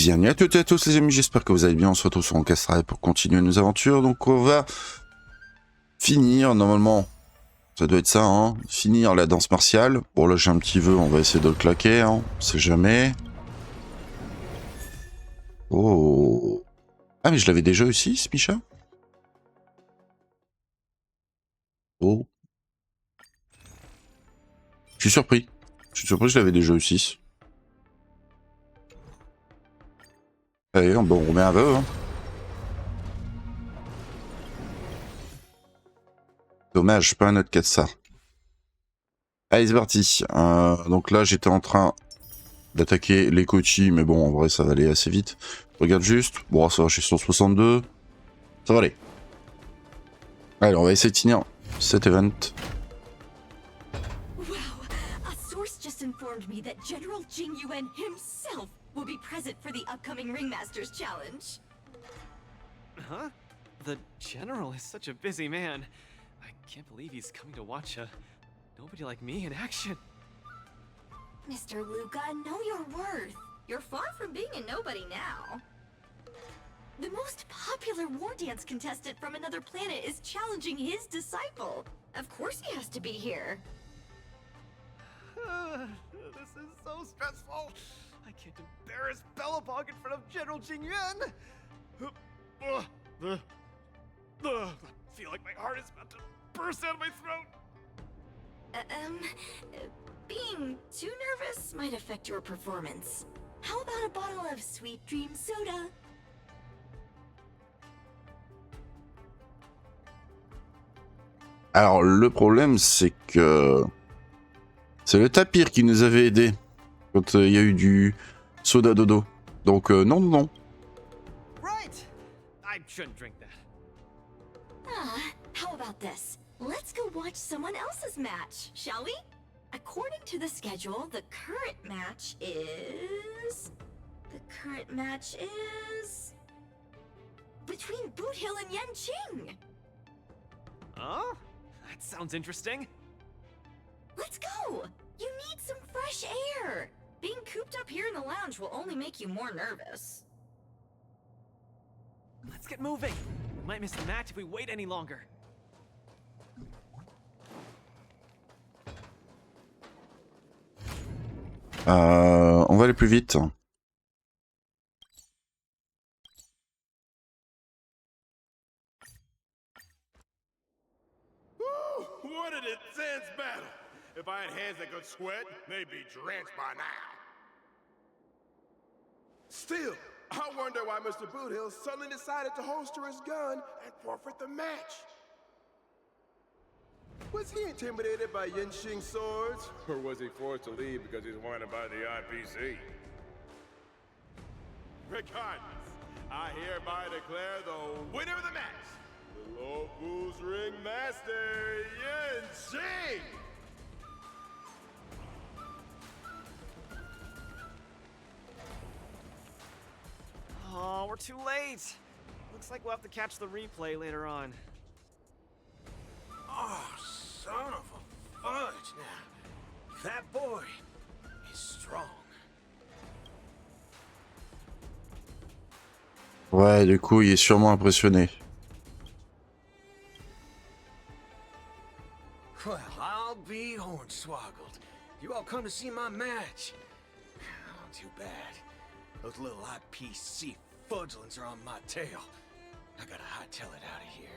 Bienvenue à toutes et à tous les amis, j'espère que vous allez bien, on se retrouve sur Parallèle pour continuer nos aventures. Donc on va finir, normalement, ça doit être ça, hein, finir la danse martiale. Bon là j'ai un petit vœu, on va essayer de le claquer, hein, on sait jamais. Oh. Ah mais je l'avais déjà aussi ce Micha. Oh. Je suis surpris, que je l'avais déjà aussi. Allez, bon, on remet un vœu, hein. Dommage, pas un autre cas de ça. Allez, c'est parti. Donc là, j'étais en train d'attaquer les coachis, mais bon, en vrai, ça va aller assez vite. Regarde juste. Bon, ça va, je suis sur 62. Ça va aller. Allez, on va essayer de finir cet event. Wow, a source just informed me that General Jing Yuan himself will be present for the upcoming Ringmasters Challenge. Huh? The General is such a busy man. I can't believe he's coming to watch a nobody like me in action. Mr. Luca, know your worth. You're far from being a nobody now. The most popular war dance contestant from another planet is challenging his disciple. Of course he has to be here. This is so stressful. I can't embarrass Bellabog in front of General Jing Yuan. I feel like my heart is about to burst out of my throat. Being too nervous might affect your performance. How about a bottle of Sweet Dream Soda? Alors, le problème, c'est que c'est le tapir qui nous avait aidé quand il y a eu du soda dodo. Donc, non, non. Right. I shouldn't drink that. How about this? Let's go watch someone else's match, shall we? According to the schedule, the current match is between Boot Hill and Yanqing. Huh? That sounds interesting. Let's go! You need some fresh air! Being cooped up here in the lounge will only make you more nervous. Let's get moving. We might miss the match if we wait any longer. On va aller plus vite. What an intense battle! If I had hands that could sweat, they'd be drenched by now. Still, I wonder why Mr. Boothill suddenly decided to holster his gun and forfeit the match. Was he intimidated by Yanqing's swords? Or was he forced to leave because he's wanted by the IPC? Regardless, I hereby declare the winner of the match, the Nouveaux Ringmaster, Yanqing! Oh, we're too late. Looks like we'll have to catch the replay later on. Oh, son of a fudge now. That boy is strong. Ouais, du coup, il est sûrement impressionné. Well, I'll be hornswoggled. You all come to see my match. Oh, too bad. Those little IPC fudgelins are on my tail. I gotta hightail it out of here.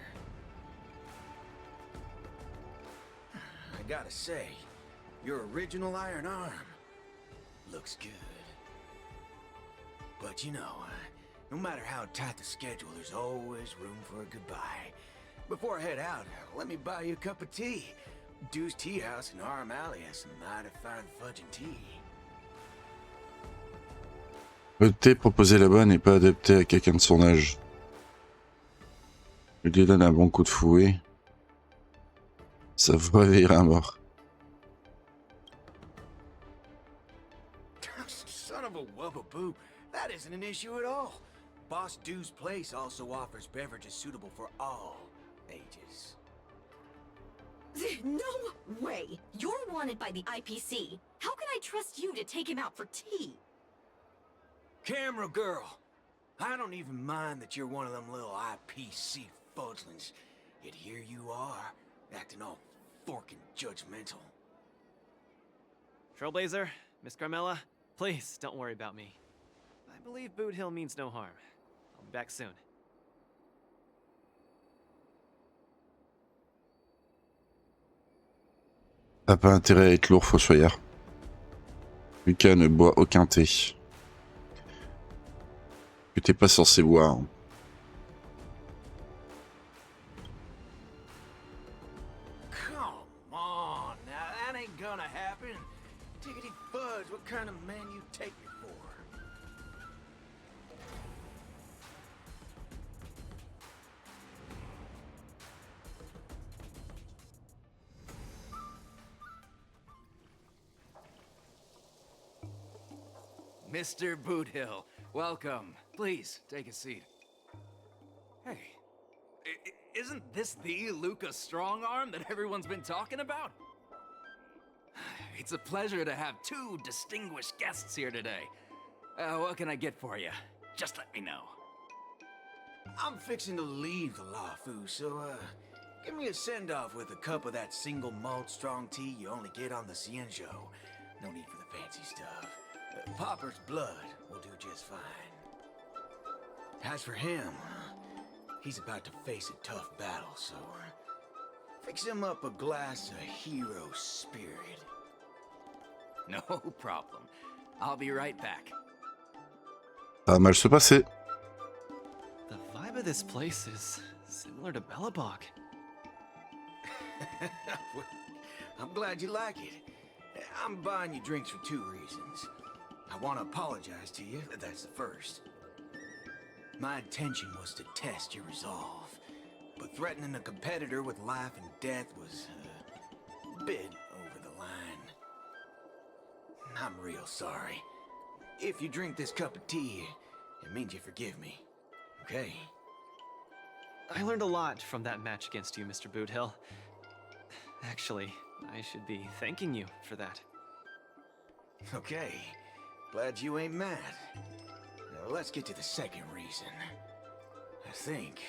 I gotta say, your original iron arm looks good. But you know, no matter how tight the schedule, there's always room for a goodbye. Before I head out, let me buy you a cup of tea. Dew's Tea House in Arm Alley has some mighty fine fudge and tea. Le thé proposé là-bas n'est pas adapté à quelqu'un de son âge. Je lui donne un bon coup de fouet. Ça vous réveillera un mort. Son of a wubbaboo, that isn't an issue at all. Boss Dew's Place also offers beverages suitable for all ages. No way! You're wanted by the IPC. How can I trust you to take him out for tea? camera girl. I don't even mind that you're one of them little IPC fudglings. Yet here you are, acting all forking judgmental. Trailblazer, Miss Carmella, please don't worry about me. I believe Boot Hill means no harm. I'll be back soon. T'as pas intérêt à être lourd, fossoyeur. Lucas ne boit aucun thé. Que t'es pas censé boire. Come on, now that ain't gonna happen. Tickety fudge, what kind of man you take me for? Mr. Boothill, welcome. Please, take a seat. Hey, isn't this the Lucas Strongarm that everyone's been talking about? It's a pleasure to have two distinguished guests here today. What can I get for you? Just let me know. I'm fixing to leave the Lafu, so, give me a send-off with a cup of that single malt strong tea you only get on the Cienjo. No need for the fancy stuff. Popper's blood will do just fine. As for him, he's about to face a tough battle, so fix him up a glass of hero spirit. No problem. I'll be right back. Ça va mal se passer. The vibe of this place is similar to Bellabog. I'm glad you like it. I'm buying you drinks for two reasons. I want to apologize to you, that's the first. My intention was to test your resolve, but threatening a competitor with life and death was a bit over the line. I'm real sorry. If you drink this cup of tea, it means you forgive me, okay? I learned a lot from that match against you, Mr. Boothill. Actually, I should be thanking you for that. Okay, glad you ain't mad. Now let's get to the second reason. I think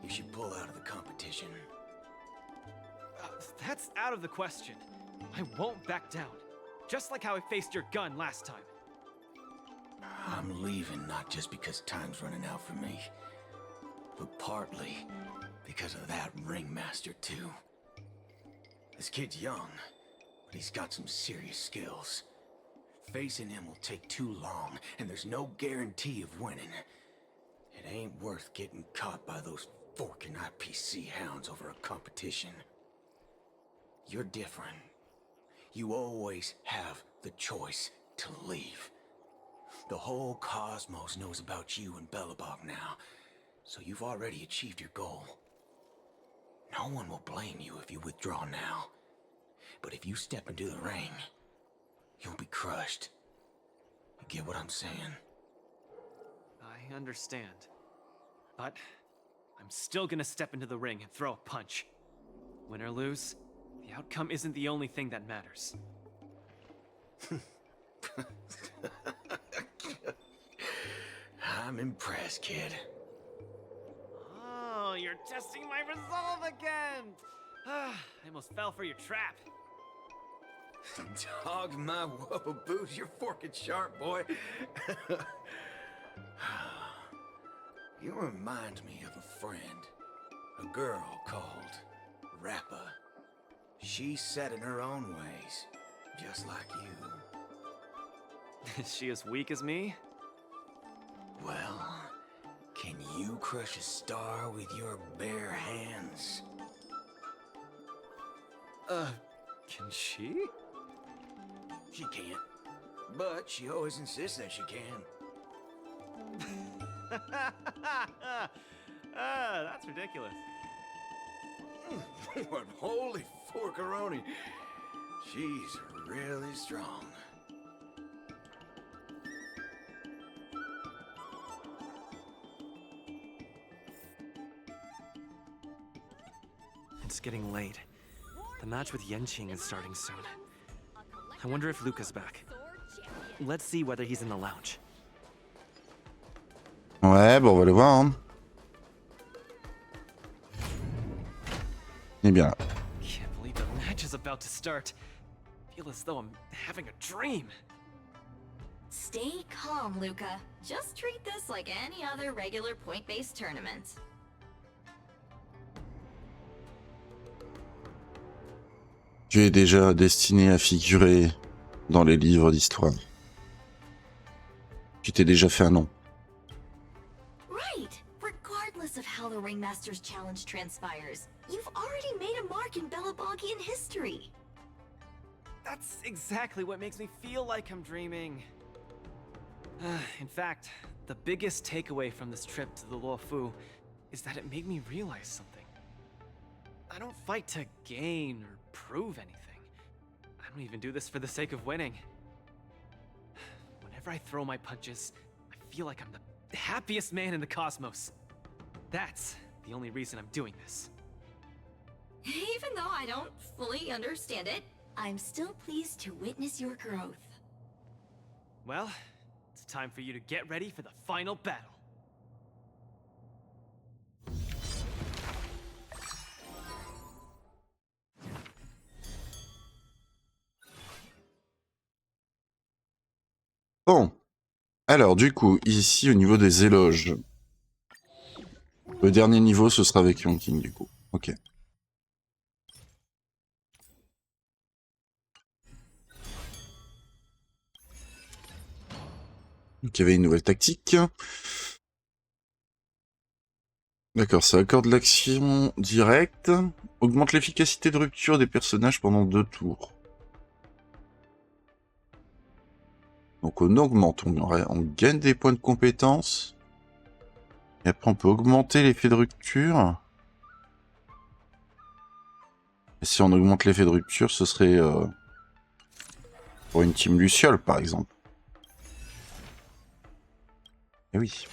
you should pull out of the competition. That's out of the question. I won't back down. Just like how I faced your gun last time. I'm leaving not just because time's running out for me, but partly because of that ringmaster too. This kid's young, but he's got some serious skills. Facing him will take too long, and there's no guarantee of winning. It ain't worth getting caught by those forking IPC hounds over a competition. You're different. You always have the choice to leave. The whole cosmos knows about you and Bellabog now, so you've already achieved your goal. No one will blame you if you withdraw now. But if you step into the ring, you'll be crushed. You get what I'm saying? I understand. But I'm still gonna step into the ring and throw a punch. Win or lose, the outcome isn't the only thing that matters. I'm impressed, kid. Oh, you're testing my resolve again! I almost fell for your trap. Dog my whoa boots, you're forking sharp, boy. You remind me of a friend. A girl called Rappa. She's set in her own ways, just like you. Is she as weak as me? Well, can you crush a star with your bare hands? Can she? She can't, but she always insists that she can. That's ridiculous. What holy forkaroni. She's really strong. It's getting late. The match with Yenqing is starting soon. I wonder if Luca's back. Let's see whether he's in the lounge. Ouais, bon, on va le voir. Hein. Eh bien, Can't believe the match is about to start. Feel as though I'm having a dream. Stay calm, Luca. Just treat this like any other regular point-based tournament. tu es déjà destiné à figurer dans les livres d'histoire. Tu t'es déjà fait un nom. Right! Regardless of how the Ringmaster's challenge transpires, you've already made a mark in Belabogian history. That's exactly what makes me feel like I'm dreaming. In fact, the biggest takeaway from this trip to the Luofu is that it made me realize something. I don't fight to gain or prove anything. I don't even do this for the sake of winning. Whenever I throw my punches, I feel like I'm the happiest man in the cosmos. That's the only reason I'm doing this. Even though I don't fully understand it, I'm still pleased to witness your growth. Well, it's time for you to get ready for the final battle. Bon. Alors, du coup, ici, au niveau des éloges. Le dernier niveau, ce sera avec Young King, du coup. Ok. Donc, il y avait une nouvelle tactique. D'accord, ça accorde l'action directe. Augmente l'efficacité de rupture des personnages pendant 2 tours. Donc on augmente, on gagne des points de compétence. Et après on peut augmenter l'effet de rupture. Et si on augmente l'effet de rupture, ce serait pour une team Luciole par exemple. Et oui.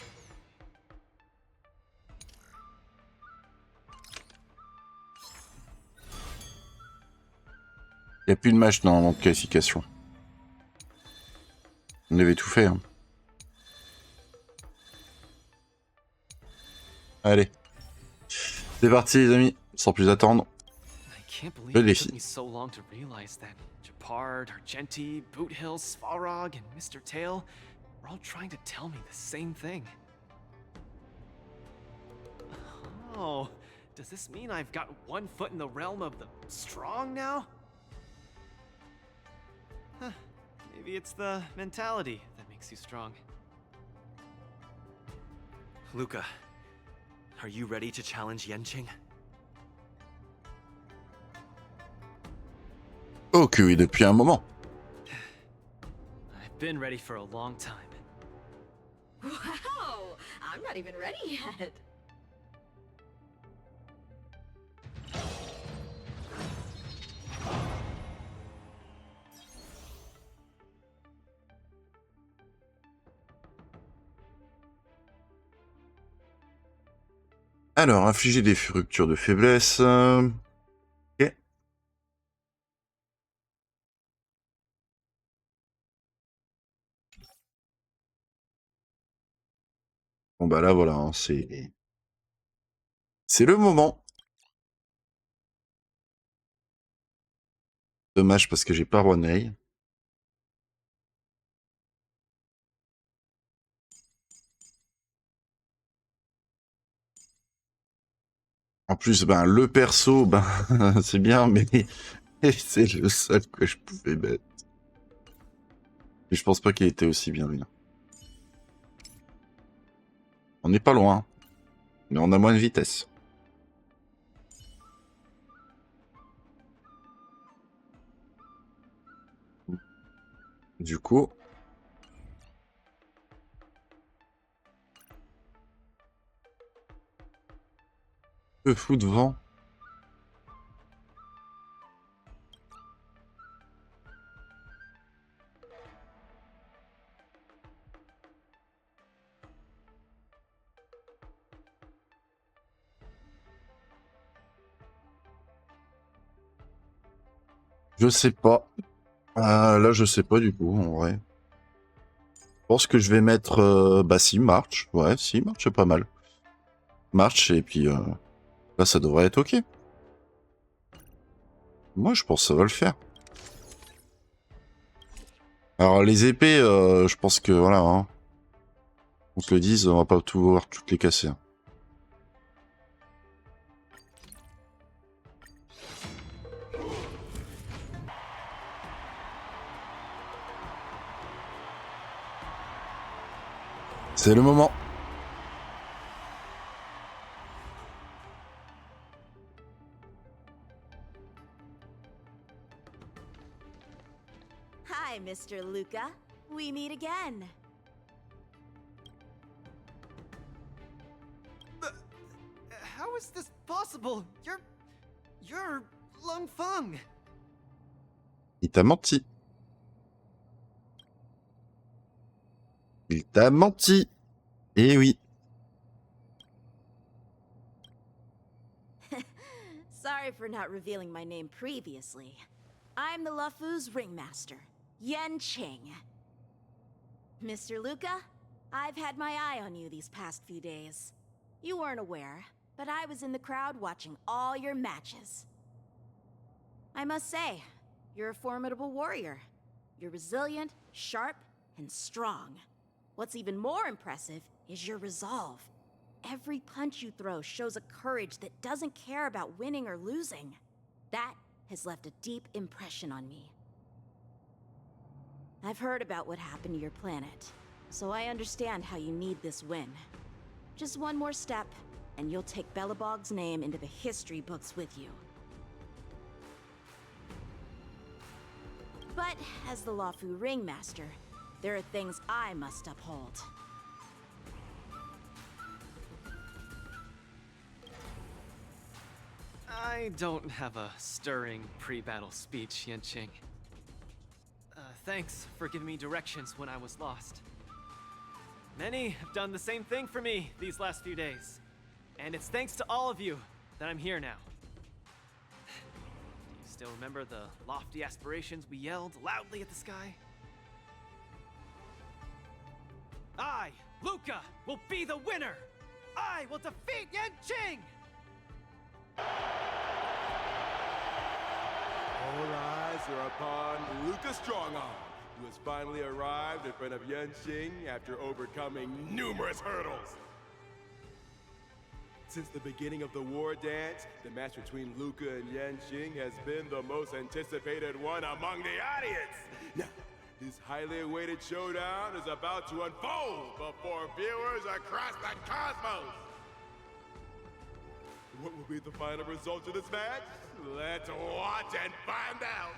Il n'y a plus de match dans la qualification. On avait tout fait. Hein. Allez. C'est parti les amis, sans plus attendre. Le défi. Japard, Argenti, Boothill, Svarog, and Mr. Tail were all trying to tell me the same thing. Oh, does this mean I've got one foot in the realm of the strong now? Huh, maybe it's the mentality that makes you strong. Luca, are you ready to challenge Yenqing? Oh que oui, depuis un moment. I've been ready for a long time. Wow! I'm not even ready yet. Alors, infliger des ruptures de faiblesse. Ok. Bon bah là voilà, hein, c'est le moment. Dommage parce que j'ai pas Roney. En plus, ben le perso, ben c'est bien, mais c'est le seul que je pouvais mettre. Et je pense pas qu'il était aussi bien. On n'est pas loin, mais on a moins de vitesse. Du coup... Peu fou de vent. Je sais pas. Là, je sais pas du coup, en vrai. pense que je vais mettre... bah si, marche. Ouais, si, marche, c'est pas mal. Marche, et puis... là, ça devrait être ok. Moi, je pense que ça va le faire. Alors, les épées, je pense que, voilà, hein, on se le dise, on va pas tout voir, toutes les casser. Hein. C'est le moment. Hi, Mr. Luca. We meet again. How is this possible? You're Lung Feng. Il t'a menti. Il t'a menti. Eh oui. Sorry for not revealing my name previously. I'm the Luofu's ringmaster, Yanqing. Mr. Luca, I've had my eye on you these past few days. You weren't aware, but I was in the crowd watching all your matches. I must say, you're a formidable warrior. You're resilient, sharp, and strong. What's even more impressive is your resolve. Every punch you throw shows a courage that doesn't care about winning or losing. That has left a deep impression on me. I've heard about what happened to your planet, so I understand how you need this win. Just one more step, and you'll take Belobog's name into the history books with you. But as the Luofu ringmaster, there are things I must uphold. I don't have a stirring pre-battle speech, Yanqing. Thanks for giving me directions when I was lost. Many have done the same thing for me these last few days. And it's thanks to all of you that I'm here now. Do you still remember the lofty aspirations we yelled loudly at the sky? I, Luca, will be the winner! I will defeat Yanqing! All eyes are upon Luca Strongarm, who has finally arrived in front of Yanqing after overcoming numerous hurdles. Since the beginning of the war dance, the match between Luca and Yanqing has been the most anticipated one among the audience. Now, this highly awaited showdown is about to unfold before viewers across the cosmos. What will be the final result of this match? Let's watch and find out!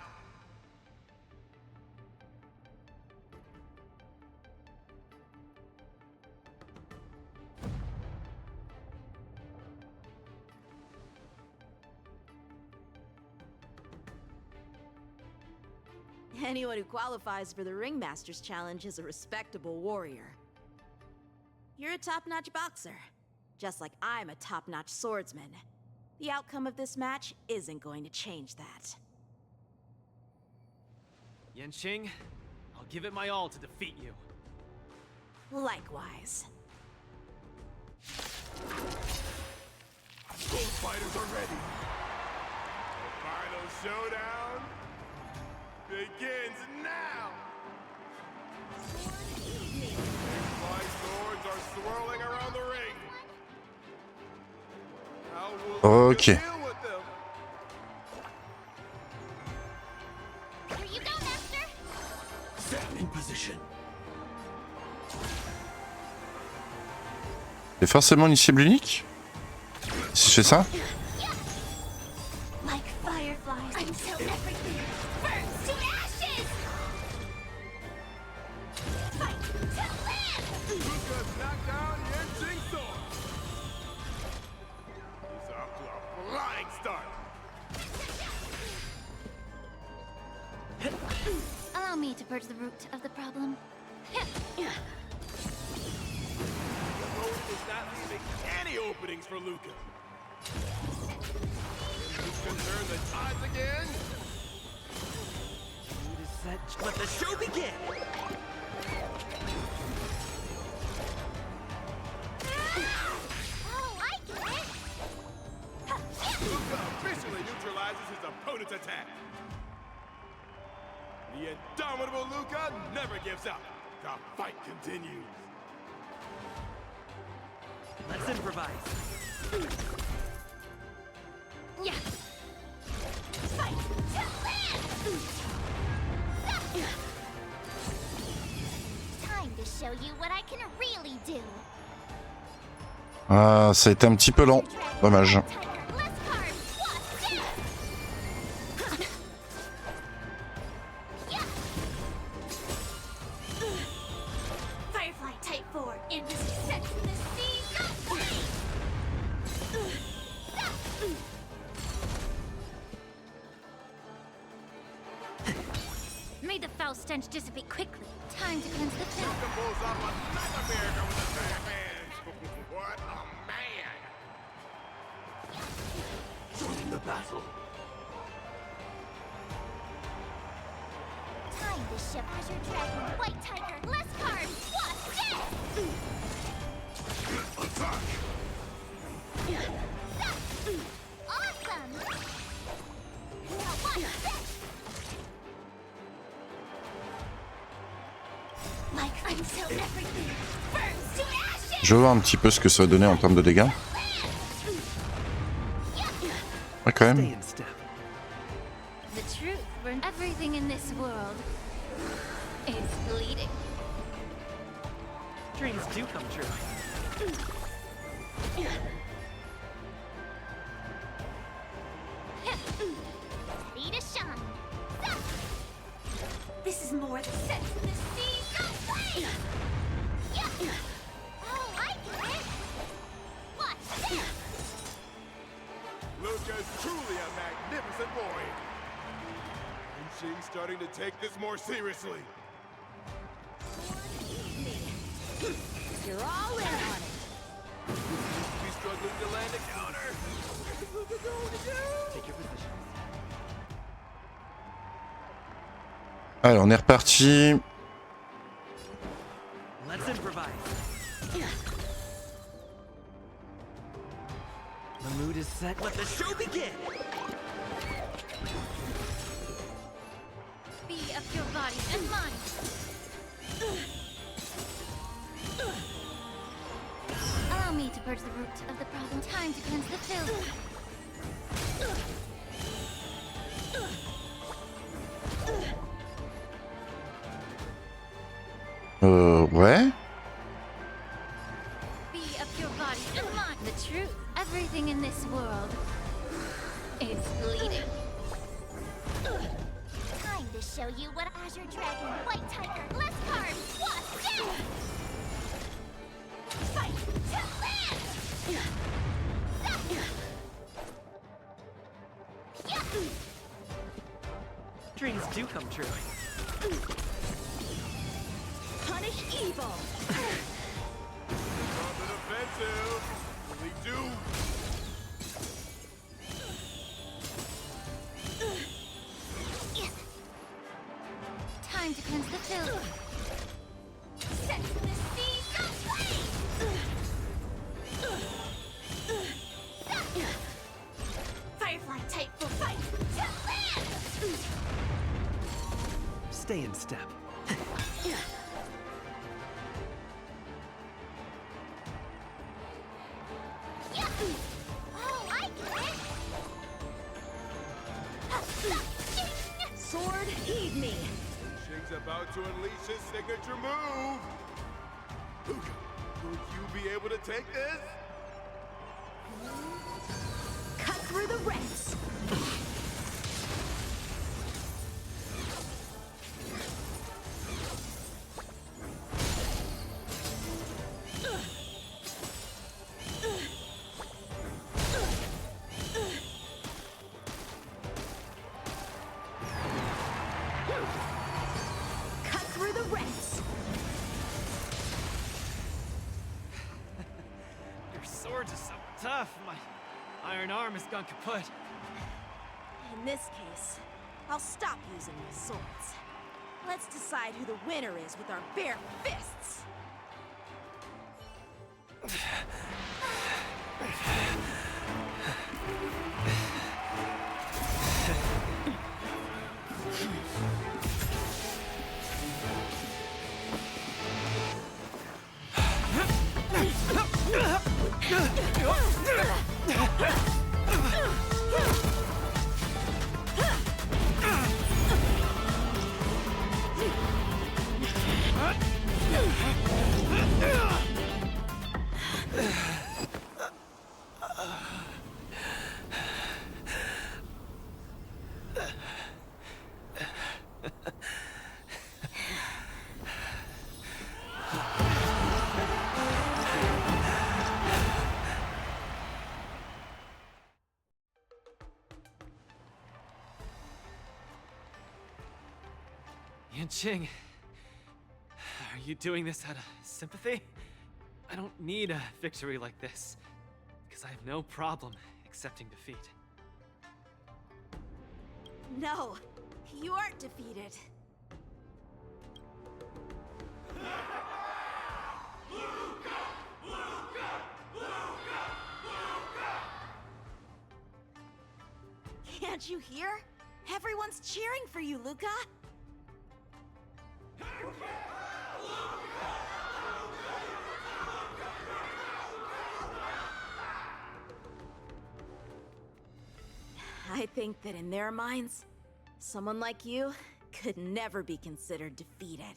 Anyone who qualifies for the Ringmaster's Challenge is a respectable warrior. You're a top-notch boxer, just like I'm a top-notch swordsman. The outcome of this match isn't going to change that. Yanqing, I'll give it my all to defeat you. Likewise. Both fighters are ready. The final showdown begins now! My swords are swirling around the ring. How will Luca Okay. deal with them? Here you go, Master! Set in position. C'est forcément une cible unique? Si je fais ça? Like fireflies until everything burns to ashes! Fight to live! Luca's knocked down Yanqing's sword. He's off to a flying start. Allow me to purge the root of the problem. The road is not leaving any openings for Luca. Can Luca turn the tides again? Let the show begin! neutralizes his opponent's attack. The indomitable Luca never gives up. The fight continues. Let's improvise. Yeah. Fight to live! Time to show you what I can really do. Ah, ça a été un petit peu lent. Dommage. Made the foul stench dissipate quickly. Time to cleanse the filth. Luca pulls off another miracle with his bare hands. What a man! Join the battle. Time to ship Azure Dragon, White Tiger, less cards, wasp, death! Attack! Awesome! Now watch this! Like until everything burns to ashes! Je veux voir un petit peu ce que ça va donner en termes de dégâts. Ouais, quand Stay même. in step. The truth, when everything in this world is bleeding. Dreams do come true. Ready to shine. This is more than sense in the sea. Go play! Oh, I get it! Watch this! Luca's truly a magnificent warrior. And she's starting to take this more seriously. You're all in on it. She's struggling to land a counter. What's Luca going to do? Take your position. Allez, on est reparti. Let's improvise. The mood is set. Let the show begin. Be of your body and mind. Allow me to purge the root of the problem. Time to cleanse the filth. Ouais. Be of your body and mind. The truth, everything in this world is bleeding. Time to show you what Azure Dragon, White Tiger, less cards, wasp, death! Fight to live! Dreams do come true. Punish evil. On the defensive. Really do. Time to cleanse the filth. Set the sea, go play! Firefly type will fight to live! Stay in step. Oh, I get it! Sword, heed me. Shing's about to unleash his signature move. Luca, will you be able to take this? Cut through the ranks. Cut through the ranks. Your swords are so tough. My iron arm has gone kaput. In this case, I'll stop using my swords. Let's decide who the winner is with our bare fists. Yanqing, are you doing this out of sympathy? I don't need a victory like this, because I have no problem accepting defeat. No, you aren't defeated. Can't you hear? Everyone's cheering for you, Luca! I think that in their minds, someone like you could never be considered defeated.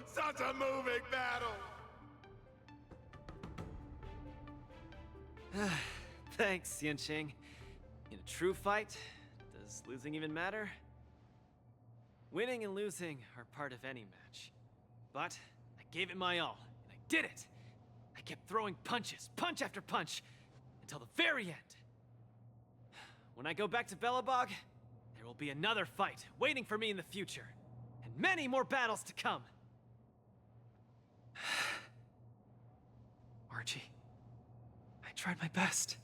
Such a moving battle! Thanks, Yanqing. In a true fight, does losing even matter? Winning and losing are part of any match. But I gave it my all, and I did it! I kept throwing punches, punch after punch, until the very end. When I go back to Belobog, there will be another fight waiting for me in the future, and many more battles to come. Archie, I tried my best.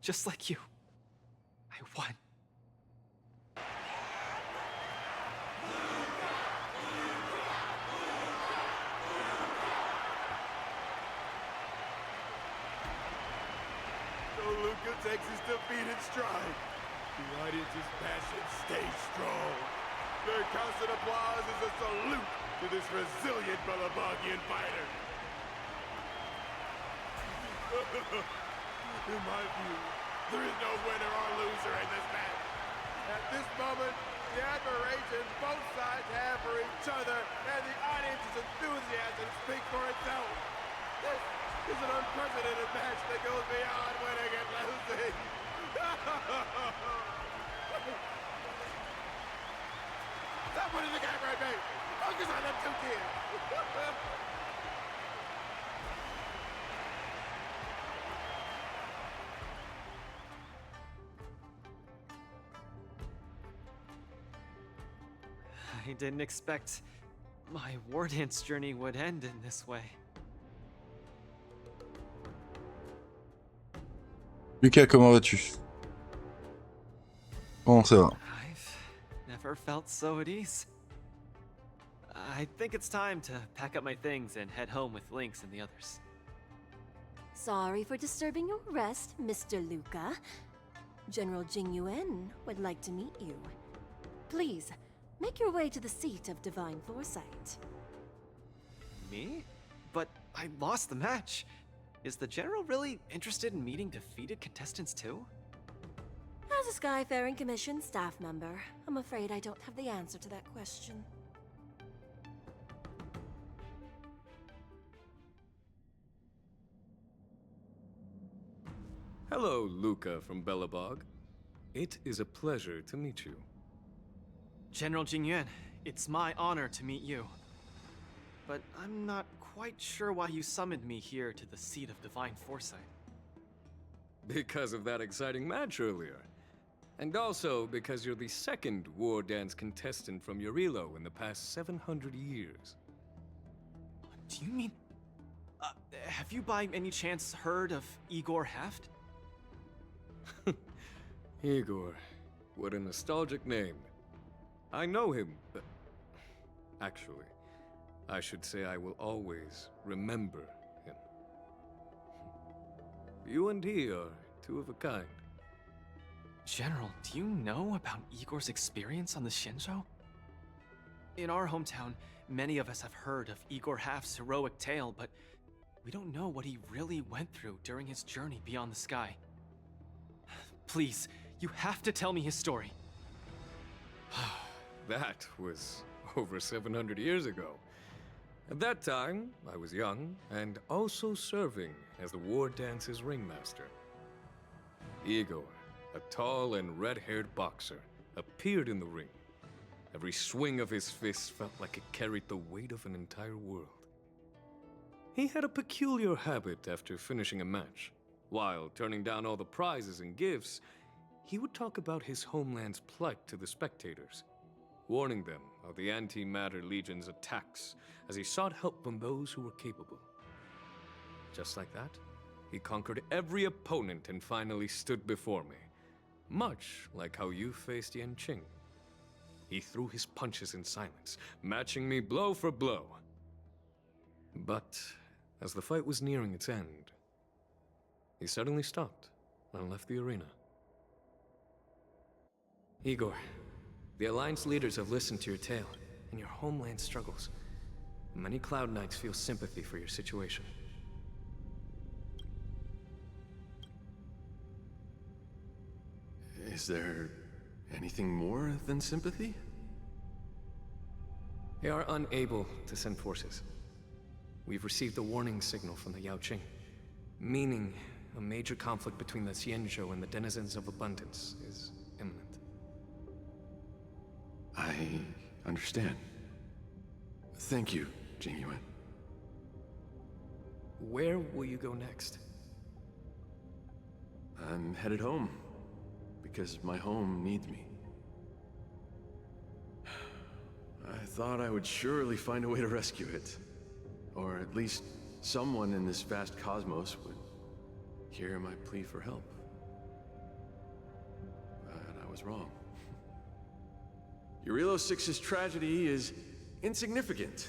Just like you. I won. So Luca takes his defeat in stride. The audience's passion stays strong. Their constant applause is a salute to this resilient Belabogian fighter. In my view, there is no winner or loser in this match. At this moment, the admiration both sides have for each other and the audience's enthusiasm speak for itself. This is an unprecedented match that goes beyond winning and losing. Stop putting the camera at me! Focus on them two kids! I didn't expect my war dance journey would end in this way. Lucas, comment vas-tu? Comment ça va? I've never felt so at ease. I think it's time to pack up my things and head home with Lynx and the others. Sorry for disturbing your rest, Mr. Luca. General Jing Yuan would like to meet you. Please, make your way to the seat of Divine Foresight. Me? But I lost the match. Is the General really interested in meeting defeated contestants too? As a Skyfaring Commission staff member, I'm afraid I don't have the answer to that question. Hello, Luca from Belobog. It is a pleasure to meet you. General Jingyuan, it's my honor to meet you. But I'm not quite sure why you summoned me here to the seat of Divine Foresight. Because of that exciting match earlier. And also because you're the second war dance contestant from Eurilo in the past 700 years. Do you mean... have you by any chance heard of Igor Haft? Igor, what a nostalgic name. I know him. Actually, I should say I will always remember him. You and he are two of a kind. General, do you know about Igor's experience on the Shenzhou? In our hometown, many of us have heard of Igor Haft's heroic tale, but we don't know what he really went through during his journey beyond the sky. Please, you have to tell me his story. That was over 700 years ago. At that time, I was young and also serving as the war dance's ringmaster. Igor, a tall and red-haired boxer, appeared in the ring. Every swing of his fists felt like it carried the weight of an entire world. He had a peculiar habit after finishing a match. While turning down all the prizes and gifts, he would talk about his homeland's plight to the spectators, warning them of the Antimatter Legion's attacks as he sought help from those who were capable. Just like that, he conquered every opponent and finally stood before me, much like how you faced Yanqing. He threw his punches in silence, matching me blow for blow. But as the fight was nearing its end, he suddenly stopped and left the arena. Igor, the Alliance leaders have listened to your tale and your homeland struggles. Many Cloud Knights feel sympathy for your situation. Is there anything more than sympathy? They are unable to send forces. We've received a warning signal from the Yaoqing, meaning a major conflict between the Xianzhou and the denizens of abundance is imminent. I understand. Thank you, Jingyuan. Where will you go next? I'm headed home, because my home needs me. I thought I would surely find a way to rescue it. Or at least someone in this vast cosmos would hear my plea for help. But I was wrong. Eurilo 6's tragedy is insignificant.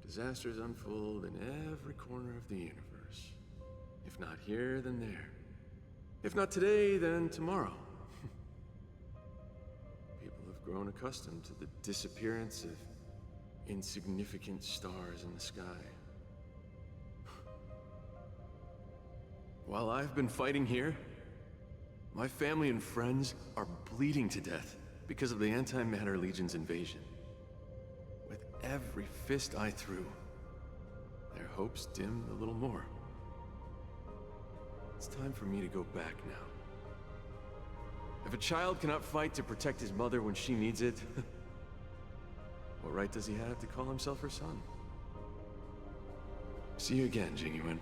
Disasters unfold in every corner of the universe. If not here, then there. If not today, then tomorrow. People have grown accustomed to the disappearance of insignificant stars in the sky. While I've been fighting here, my family and friends are bleeding to death because of the Antimatter Legion's invasion. With every fist I threw, their hopes dimmed a little more. It's time for me to go back now. If a child cannot fight to protect his mother when she needs it, what right does he have to call himself her son? See you again, Jingyuan.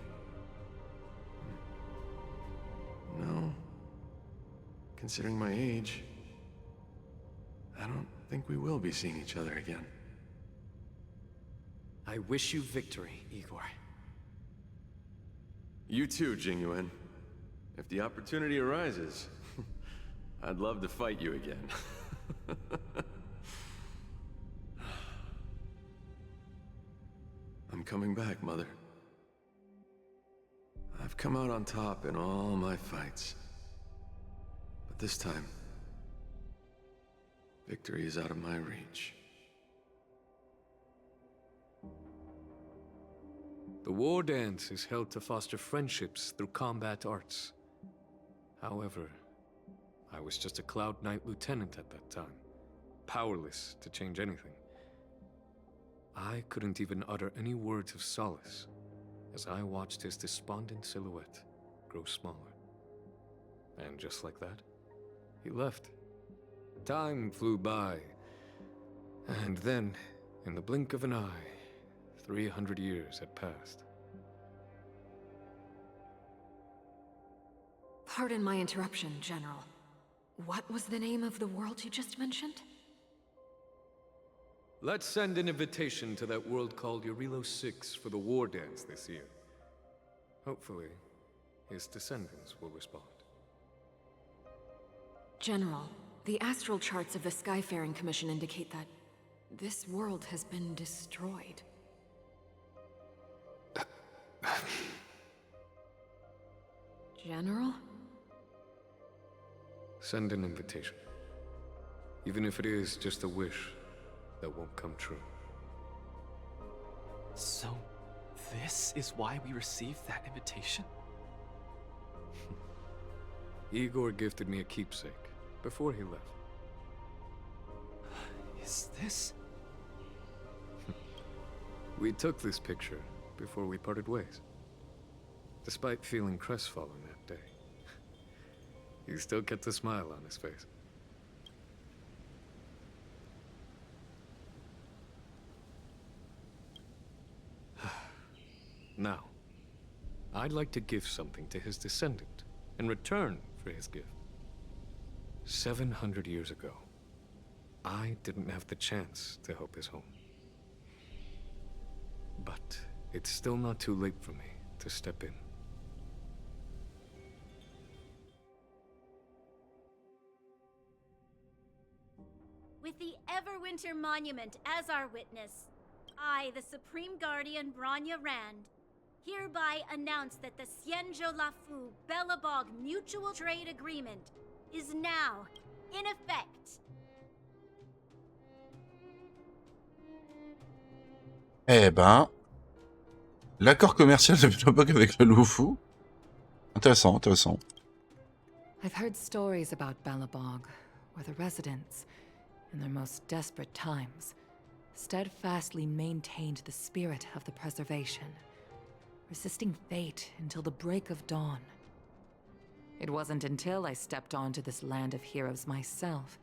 No. Considering my age, I don't think we will be seeing each other again. I wish you victory, Igor. You too, Jingyuan. If the opportunity arises, I'd love to fight you again. I'm coming back, Mother. I've come out on top in all my fights. But this time, victory is out of my reach. The war dance is held to foster friendships through combat arts. However, I was just a Cloud Knight lieutenant at that time, powerless to change anything. I couldn't even utter any words of solace as I watched his despondent silhouette grow smaller. And just like that, he left. Time flew by, and then, in the blink of an eye, 300 years had passed. Pardon my interruption, General. What was the name of the world you just mentioned? Let's send an invitation to that world called Eurilo 6 for the war dance this year. Hopefully, his descendants will respond. General, the astral charts of the Skyfaring Commission indicate that this world has been destroyed. General? Send an invitation. Even if it is just a wish that won't come true. So, this is why we received that invitation? Igor gifted me a keepsake before he left. Is this? We took this picture before we parted ways. Despite feeling crestfallen that day, he still kept a smile on his face. Now, I'd like to give something to his descendant in return for his gift. 700 years ago, I didn't have the chance to help his home. But it's still not too late for me to step in. With the Everwinter Monument as our witness, I, the Supreme Guardian Bronya Rand, hereby announce that the Xianzhou-Lafu Belobog Mutual Trade Agreement is now in effect. Eh ben, l'accord commercial de Belobog avec le Lufu. Intéressant, intéressant. I've heard stories about Belobog, where the residents, in their most desperate times, steadfastly maintained the spirit of the preservation, resisting fate until the break of dawn. It wasn't until I stepped onto this land of heroes myself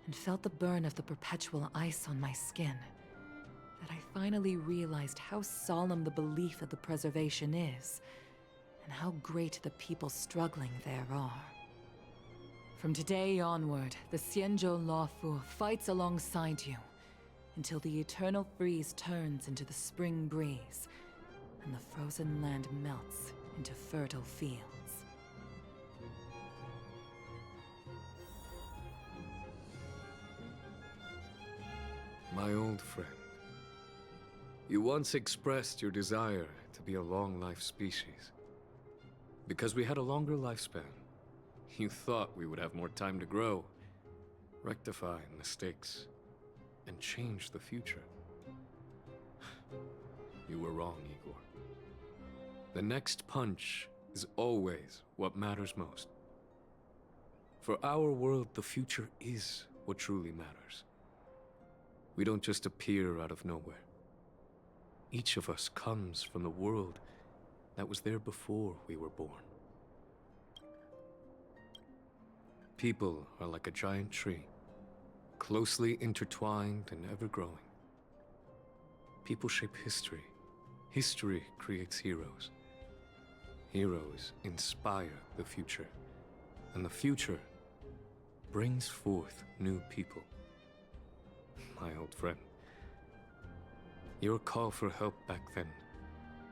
and felt the burn of the perpetual ice on my skin that I finally realized how solemn the belief of the preservation is and how great the people struggling there are. From today onward, the Xianzhou-Lafu fights alongside you until the eternal freeze turns into the spring breeze and the frozen land melts into fertile fields. My old friend, you once expressed your desire to be a long-life species. Because we had a longer lifespan, you thought we would have more time to grow, rectify mistakes, and change the future. You were wrong, Igor. The next punch is always what matters most. For our world, the future is what truly matters. We don't just appear out of nowhere. Each of us comes from the world that was there before we were born. People are like a giant tree, closely intertwined and ever-growing. People shape history. History creates heroes. Heroes inspire the future. And the future brings forth new people. My old friend, your call for help back then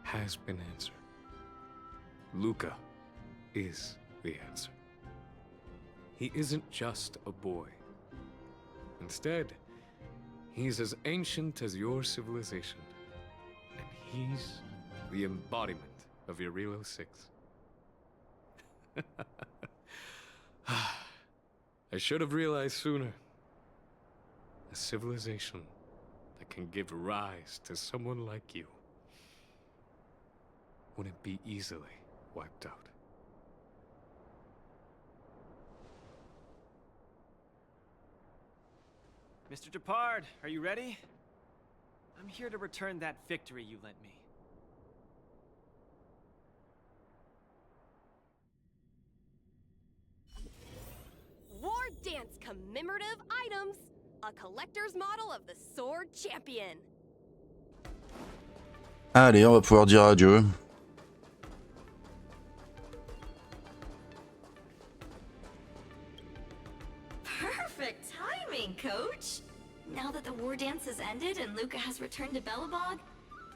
has been answered. Luca is the answer. He isn't just a boy. Instead, he's as ancient as your civilization. And he's the embodiment of Irilo 6. I should have realized sooner. A civilization that can give rise to someone like you wouldn't be easily wiped out. Mr. Depard, are you ready? I'm here to return that victory you lent me. War Dance commemorative items. A collector's model of the Sword Champion. Allez, on va pouvoir dire adieu. Perfect timing, Coach. Now that the war dance has ended and Luca has returned to Belobog,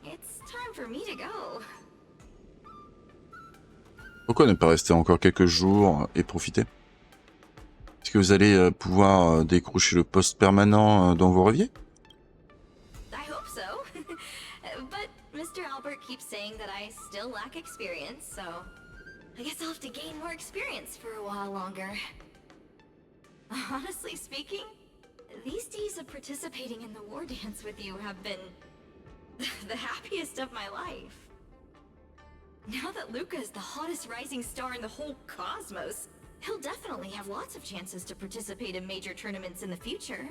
it's time for me to go. Pourquoi ne pas rester encore quelques jours et profiter? Est-ce que vous allez pouvoir décrocher le poste permanent dans vos reviers? I hope so. But Mr. Albert keeps saying that I still lack experience, so I guess I'll have to gain more experience for a while longer. Honestly speaking, these days of participating in the war dance with you have been the happiest of my life. Now that Luca is the hottest rising star in the whole cosmos, he'll definitely have lots of chances to participate in major tournaments in the future.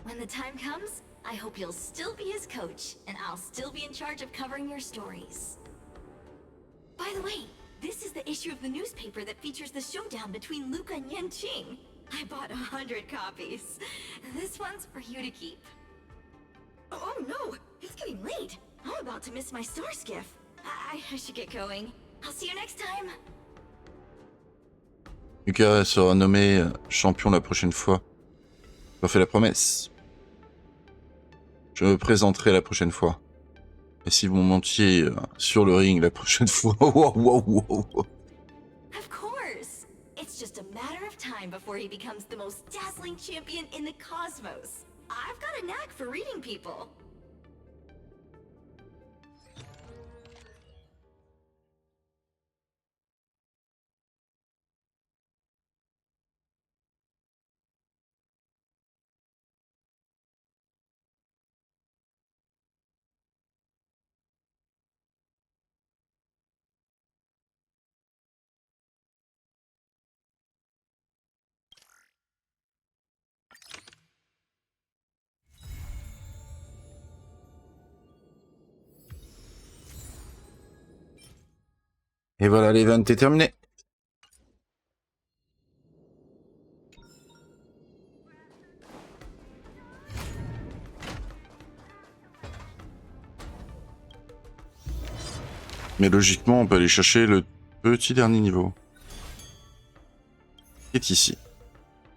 When the time comes, I hope you'll still be his coach, and I'll still be in charge of covering your stories. By the way, this is the issue of the newspaper that features the showdown between Luca and Yanqing. I bought 100 copies. This one's for you to keep. Oh no, it's getting late. I'm about to miss my star skiff. I should get going. I'll see you next time. Lucas sera nommé champion la prochaine fois. Je fais la promesse. Je me présenterai la prochaine fois. Et si vous montiez sur le ring la prochaine fois... wow, wow, wow. Of course. It's just a matter of time before he becomes the most dazzling champion in the cosmos. I've got a knack for reading people. Et voilà, l'event est terminé. Mais logiquement, on peut aller chercher le petit dernier niveau. Qui est ici.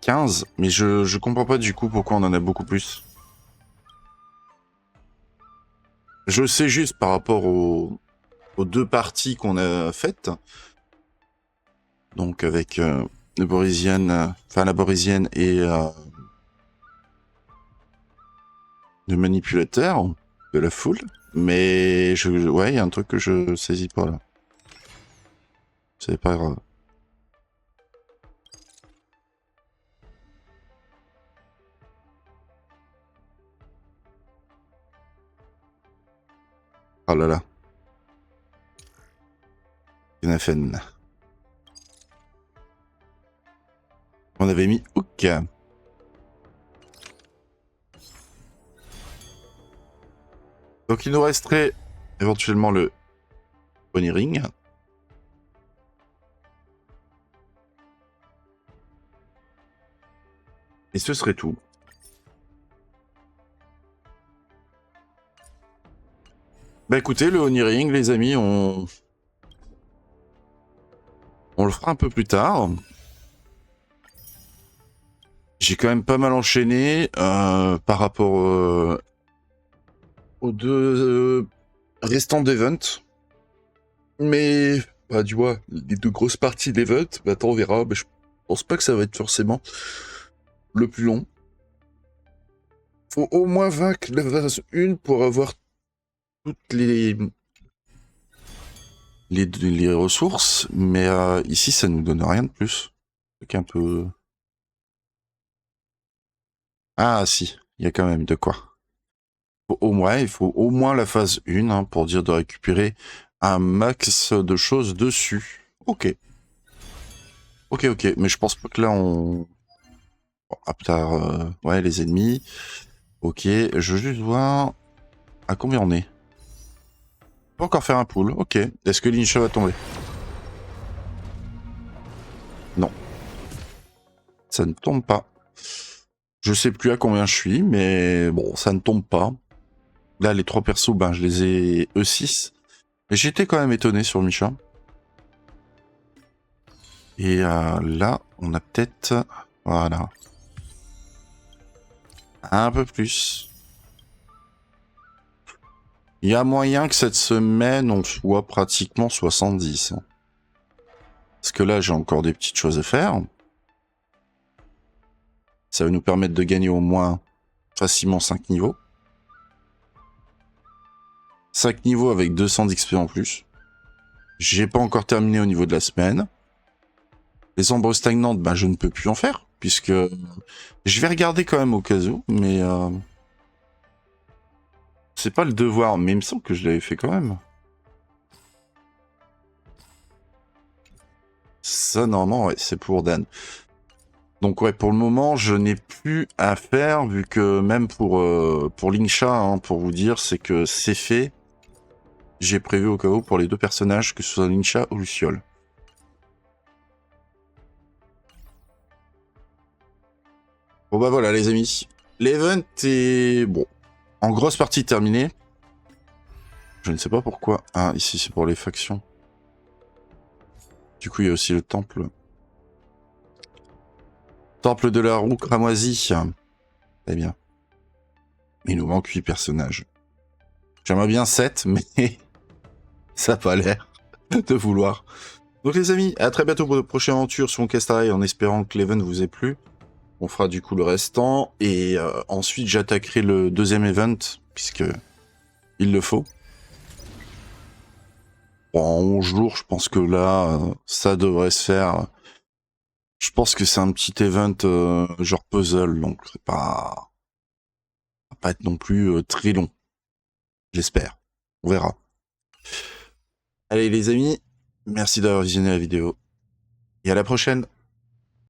15, mais je comprends pas du coup pourquoi on en a beaucoup plus. Je sais juste par rapport aux 2 parties qu'on a faites. Donc avec la Borisienne et le manipulateur de la foule. Mais ouais, il y a un truc que je saisis pas là. C'est pas grave. Oh là là. Knafen. On avait mis Hook. Donc il nous resterait éventuellement le Pony Ring. Et ce serait tout. Bah écoutez, le Honey Ring, les amis, on le fera un peu plus tard. J'ai quand même pas mal enchaîné par rapport aux 2 restants d'Event. Mais, bah tu vois, les 2 grosses parties d'Event, bah attends, on verra. Bah, je pense pas que ça va être forcément le plus long. Faut au moins vaincre la phase 1 pour avoir toutes les ressources, mais ici ça nous donne rien de plus. C'est un peu... Ah si, il y a quand même de quoi. Il faut au moins la phase 1 hein, pour dire de récupérer un max de choses dessus. Ok. Ok, mais je pense pas que là on... Bon, ah putain, ouais, les ennemis. Ok, je veux juste voir à combien on est. On peut encore faire un pool, ok. Est-ce que l'Incha va tomber? Non. Ça ne tombe pas. Je sais plus à combien je suis, mais bon, ça ne tombe pas. Là, les 3 persos, ben, je les ai E6. Mais j'étais quand même étonné sur Micha. Et là, on a peut-être... Voilà. Un peu plus. Il y a moyen que cette semaine, on soit pratiquement 70. Hein. Parce que là, j'ai encore des petites choses à faire. Ça va nous permettre de gagner au moins facilement 5 niveaux. 5 niveaux avec 200 d'XP en plus. J'ai pas encore terminé au niveau de la semaine. Les ombres stagnantes, ben, je ne peux plus en faire. Puisque je vais regarder quand même au cas où. Mais c'est pas le devoir. Mais il me semble que je l'avais fait quand même. Ça, normalement, ouais, c'est pour Dan. Donc ouais, pour le moment, je n'ai plus à faire, vu que même pour l'Incha, hein, pour vous dire, c'est que c'est fait. J'ai prévu au cas où pour les 2 personnages, que ce soit l'Incha ou Luciole. Bon bah voilà les amis, l'event est bon, en grosse partie terminé. Je ne sais pas pourquoi. Ah, ici c'est pour les factions. Du coup il y a aussi le temple. Temple de la roue cramoisie. Très bien. Il nous manque 8 personnages. J'aimerais bien 7, mais ça n'a pas l'air de vouloir. Donc les amis, à très bientôt pour de prochaines aventures sur mon Castareil, en espérant que l'event vous ait plu. On fera du coup le restant, et ensuite j'attaquerai le deuxième event, puisque il le faut. Bon, en 11 jours, je pense que là, ça devrait se faire. Je pense que c'est un petit event genre puzzle, donc c'est pas... ça va pas être non plus très long. J'espère. On verra. Allez les amis, merci d'avoir visionné la vidéo. Et à la prochaine.